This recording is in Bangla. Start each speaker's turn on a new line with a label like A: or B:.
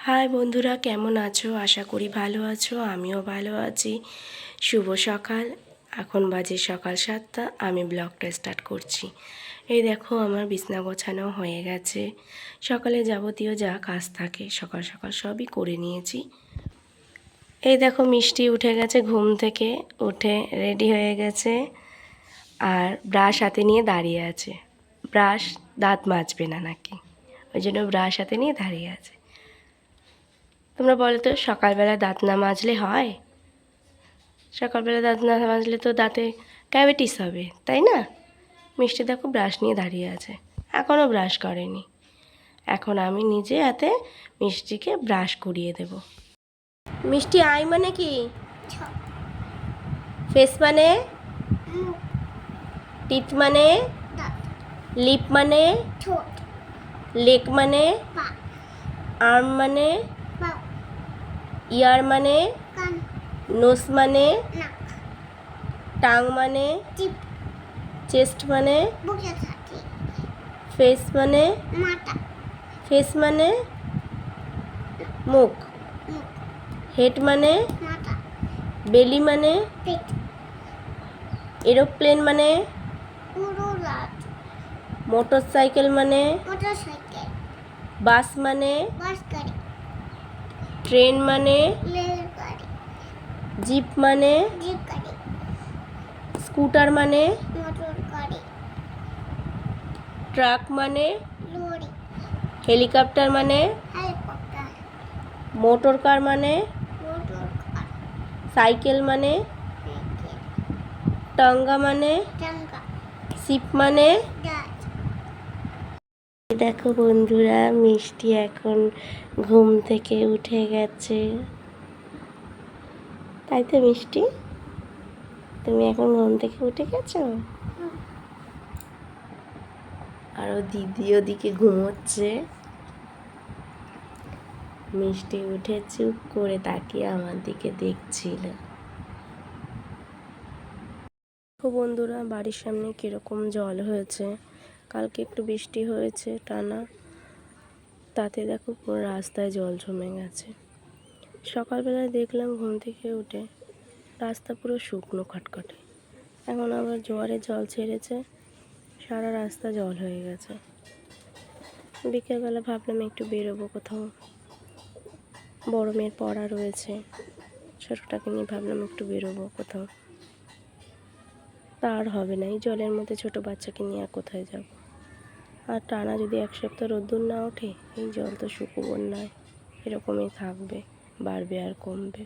A: হাই বন্ধুরা, কেমন আছো? আশা করি ভালো আছো। আমিও ভালো আছি। শুভ সকাল। এখন বাজে সকাল 7টা। আমি ব্লগটা স্টার্ট করছি। এই দেখো, আমার বিছনা গোছানো হয়ে গেছে। সকালে যাবতীয় যা কাজ থাকে সকাল সকাল সবই করে নিয়েছি। এই দেখো, মিষ্টি উঠে গেছে ঘুম থেকে, উঠে রেডি হয়ে গেছে আর ব্রাশ হাতে নিয়ে দাঁড়িয়ে আছে। ব্রাশ দাঁত মাজবে না নাকি, ওই জন্য ব্রাশ হাতে নিয়ে দাঁড়িয়ে আছে। তোমরা বলো তো, সকালবেলা দাঁত না মাজলে হয়? সকালবেলা দাঁত না মাজলে তো দাঁতে ক্যাভিটিস হবে, তাই না? মিষ্টি দেখো ব্রাশ নিয়ে দাঁড়িয়ে আছে, এখনও ব্রাশ করেনি। এখন আমি নিজে হাতে মিষ্টিকে ব্রাশ করিয়ে দেব। মিষ্টি, আই মানে কি? ফেস মানে? টিথ মানে? লিপ মানে? লেগ মানে? আর্ম মানে? ইয়ার মানে? নোজ মানে? টাং মানে? চেস্ট মানে? ফেস মানে? ফেস মানে মুখ। হেড মানে? বেলি মানে? এরোপ্লেন মানে? মোটরসাইকেল মানে? বাস মানে? ট্রেন মানে? জিপ মানে? স্কুটার মানে? ট্রাক মানে? হেলিকপ্টার মানে? মোটর কার মানে? সাইকেল মানে? টাঙ্গা মানে? শিপ মানে? দেখো বন্ধুরা, মিষ্টি এখন ঘুম থেকে উঠে গেছে, তাই তো মিষ্টি? তুমি এখন ঘুম থেকে উঠে গেছো? আরও দিদি ওদিকে ঘুমোচ্ছে। মিষ্টি উঠে চুপ করে তাকিয়ে আমার দিকে দেখছিল। বন্ধুরা, বাড়ির সামনে কীরকম জল হয়েছে। কালকে একটু বৃষ্টি হয়েছে টানা, তাতে দেখো পুরো রাস্তায় জল জমে গেছে। সকালবেলায় দেখলাম ঘুম থেকে উঠে রাস্তা পুরো শুকনো খটখটে। এখন আবার জোয়ারে জল ছেড়েছে, সারা রাস্তা জল হয়ে গেছে। বিকেলবেলা ভাবলাম একটু বেরোবো কোথাও, বড় মেয়ের পড়া রয়েছে, ছোটোটাকে নিয়ে ভাবলাম একটু বেরোবো কোথাও। তা আর হবে না, এই জলের মধ্যে ছোট বাচ্চাকে নিয়ে আর কোথায় যাব। আর টানা যদি 1 সপ্তাহ রোদ্দুর না ওঠে, এই জল তো শুকোবো নয়, এরকমই থাকবে, বাড়বে আর কমবে।